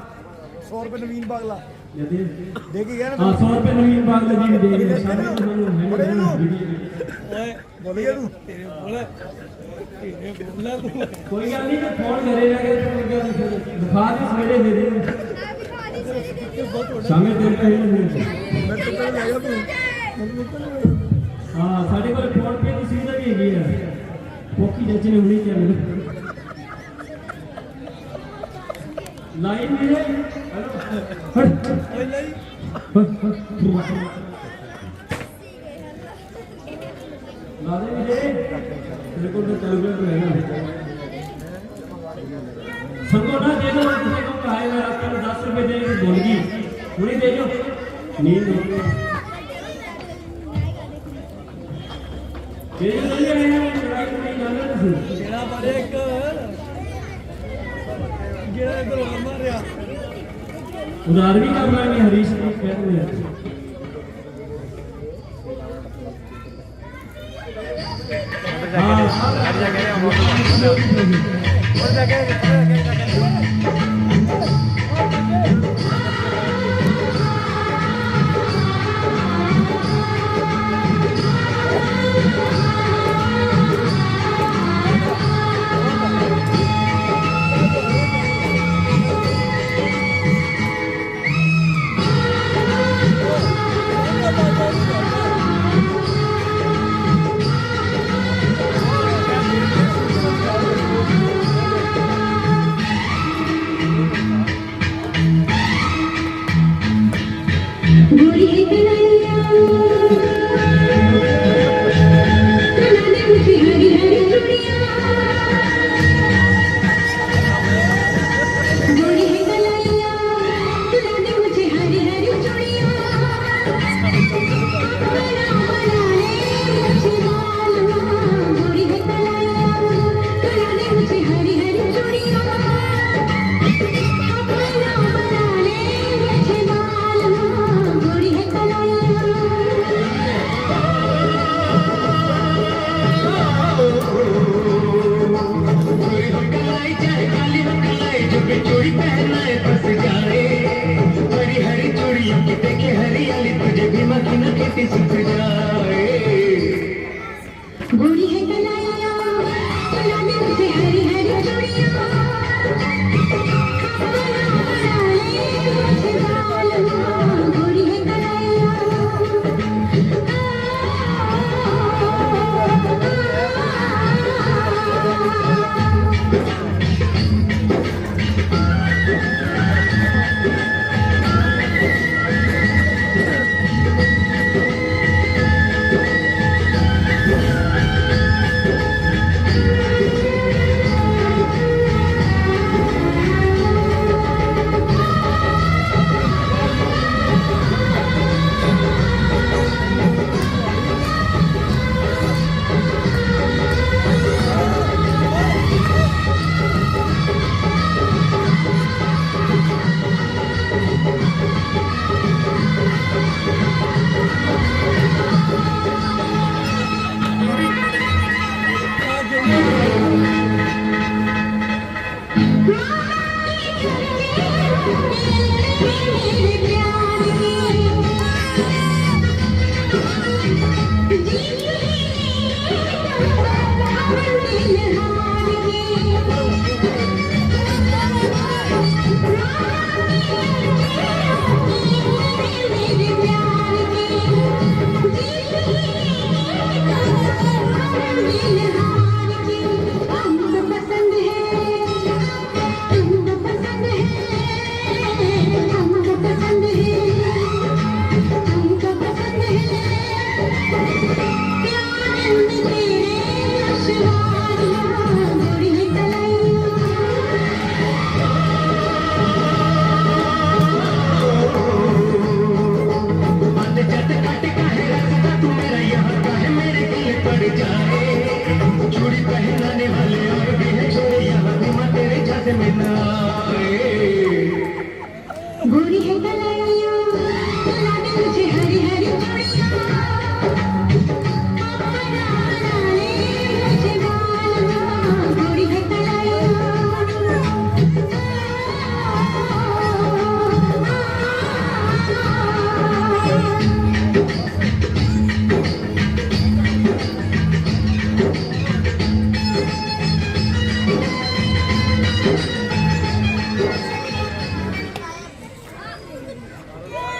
100 रुपए नवीन बागला देखिए हाँ 100 रुपये नवीन बागला जी भी दे रहे हैं बोलिए तू कोई गल नहीं फोन करेगा दिखा दे सवेरे दे दे शामिल करते हैं हाँ साढ़े को फोन पे की सुविधा भी है पोकी जज ने हुई क्या लाइन में है लादे मुझे बिल्कुल तो चल गया है ना संगो ना दे दो किसी को कहा है मेरा आपको 10 रुपए देने की बोलगी पूरी दे दो नींद हो गई ये ले रहे हैं लड़ाई नहीं जाना नहीं जेड़ा बारे एक जेड़ा इधर मारया उधार भी कर रहा है हरीश ने कहते हैं छेती सूख जाए। गोरी है कलाइया गुलाबी से हरी हरी चूड़ियां गोरी है कलाइया गोरी है कलाइया गुलाबी से हरी हरी चूड़ियां गोरी है कलाइया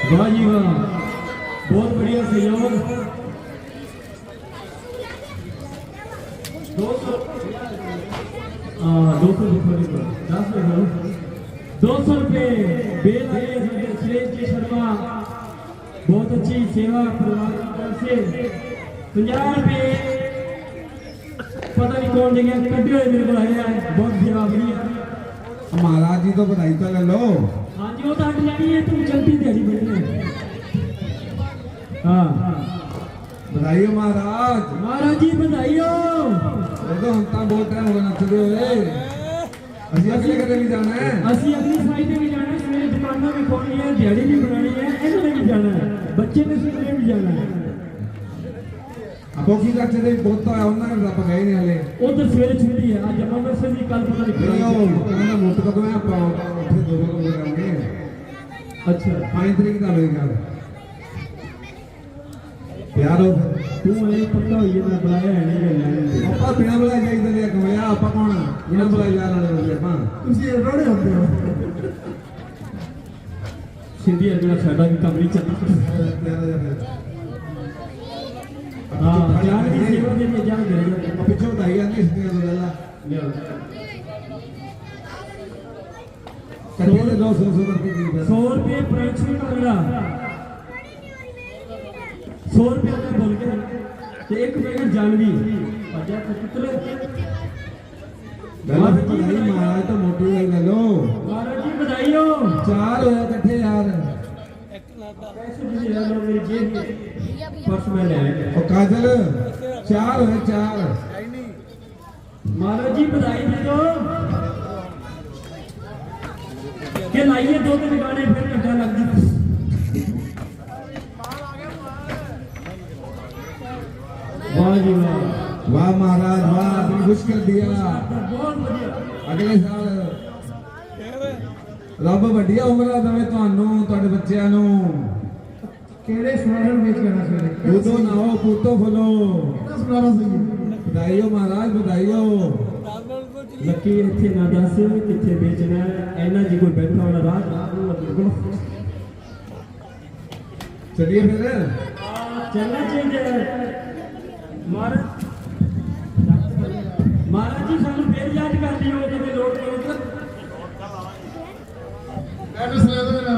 वाह जी वाह, बहुत बढ़िया सहयोग। 200 रुपये बेल आई है सुरेश जी शर्मा, बहुत अच्छी सेवा परिवार की तरफ से। 50 रुपये पता नहीं कौन जगह कटे हुए मेरे को आया है, बहुत सेवा बढ़िया। महाराज जी तो बधाई तो ले लो। हाँ जी वो तो आगे जानी है, तुम चलती तैयारी बढ़नी है। हाँ बधाई हो महाराज। महाराज जी बधाई हो। वो तो हम बहुत टाइम हो गया नचते हुए। ਅਸੀਂ ਅਗਲੇ ਕਦੇ ਵੀ ਜਾਣਾ ਹੈ। ਅਸੀਂ ਅਗਲੀ ਸਾਈਡ ਤੇ ਵੀ ਜਾਣਾ ਹੈ, ਸਵੇਰੇ ਦੁਕਾਨਾਂ ਵੀ ਖੋਲਣੀ ਹੈ, ਦਿਹਾੜੀ ਵੀ ਬਣਾਣੀ ਹੈ, ਇਹਨਾਂ ਨੇ ਵੀ ਜਾਣਾ ਹੈ, ਬੱਚੇ ਨੇ ਸਕੂਲੇ ਵੀ ਜਾਣਾ ਹੈ। ਆਪੋ ਕੀ ਕਰਦੇ ਤੇ ਬਹੁਤ ਆਇਆ ਉਹਨਾਂ ਨੇ ਆਪਾਂ ਗਏ ਨਹੀਂ ਹਲੇ। ਉਧਰ ਸਵੇਰੇ ਛੁੱਟੀ ਹੈ, ਅੱਜ ਅਮਾਵस्या ਦੀ, ਕੱਲ ਪਤਾ ਨਹੀਂ ਨਹੀਂ ਉਹ ਕਹਿੰਦਾ ਮੋਟ ਕਦੋਂ ਹੈ ਆਪਾਂ ਉੱਥੇ 2 ਵਜੇ ਕਰਾਂਗੇ। ਅੱਛਾ 5 ਤਰੀਕ ਦਾ ਹੋਏਗਾ ਯਾਰ। ਤੂੰ ਇਹ ਪੱਕਾ ਹੋਈ ਨਾ ਬੁਲਾਇਆ ਹੈ ਨਹੀਂ ਗੱਲ ਆਪਾਂ ਬਿਨਾਂ ਬੁਲਾਏ ਜਾਈਦਾ ਨੇ ਕਮਲਿਆ। ਆਪਾਂ ਕੌਣ ਬਿਨਾਂ ਬੁਲਾਏ ਜਾਣ ਵਾਲੇ ਬੰਦੇ ਆਪਾਂ। ਤੁਸੀਂ ਰੋੜੇ ਹੁੰਦੇ ਹੋ। ਸਿੱਧੀ ਅਗਲਾ ਸਾਡਾ ਵੀ ਕੰਮ ਨਹੀਂ ਚੱਲਦਾ। ਹਾਂ ਜਾਨ ਦੀ ਸੇਵਾ ਦੇ ਕੇ ਜਾਣ ਦੇ ਪਿੱਛੋਂ ਵਧਾਈ ਜਾਂਦੀ ਇਸ ਦੀਆਂ ਤੋਂ ਲੈ ਕੱਢੀ ਦੇ 200 ਕਰਕੇ ਕੀ 100 रुपये प्रेक्षक अगला 100 रुपये में बोल के एक पैकेट जानवी अच्छा कितने बधाई महाराज तो मोटी ले लो। महाराज जी बधाई हो। 4 होया इकट्ठे यार। पैसे भी ले लो मेरी जेब में, पर्स में ले आया। और काजल 4 होया 4। महाराज जी बधाई दे दो के लाइए 2 गाने फिर घंटा लग जाए। वाह जी वाह, वाह महाराज वाह, आपने खुश कर दिया। बहुत बढ़िया। अगले साल रब ਵੱਡੀਆਂ ਉਮਰਾਂ ਦੇਵੇ ਤੁਹਾਨੂੰ, ਤੁਹਾਡੇ ਬੱਚਿਆਂ ਨੂੰ। केड़े सुनारण बेच के ना सुने पूतो नाओ पूतो फलो कितना सुनारा सही है बधाइयो महाराज बधाइयो ਲੱਕੀ ਇੱਥੇ ਨਾ ਦੱਸ ਕਿੱਥੇ ਵੇਚਣਾ ਹੈ। ਇਹਨਾਂ ਜੀ ਕੋਈ ਬੈਠਾ ਹੋਣਾ ਰਾਹ ਬਿਲਕੁਲ चलिए फिर ਚੱਲਣਾ ਚਾਹੀਦਾ ਹੈ। ਮਹਾਰਾਜ ਜੀ ਸਾਨੂੰ ਫੇਰ ਯਾਦ ਕਰ ਲਿਓ ਕਦੇ ਲੋੜ ਪਵੇ ਤਾਂ एड्रेस ले दो मेरा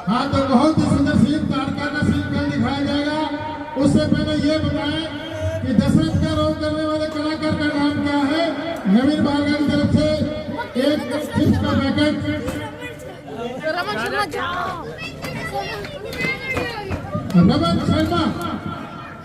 हाँ तो बहुत ही सुंदर सीन तारका का सीन कल दिखाया जाएगा। उससे पहले ये बताएं कि दशरथ का रोल करने वाले कलाकार का नाम क्या है। नवीन बालगा की तरफ से एक चिप्स का पैकेट रमन शर्मा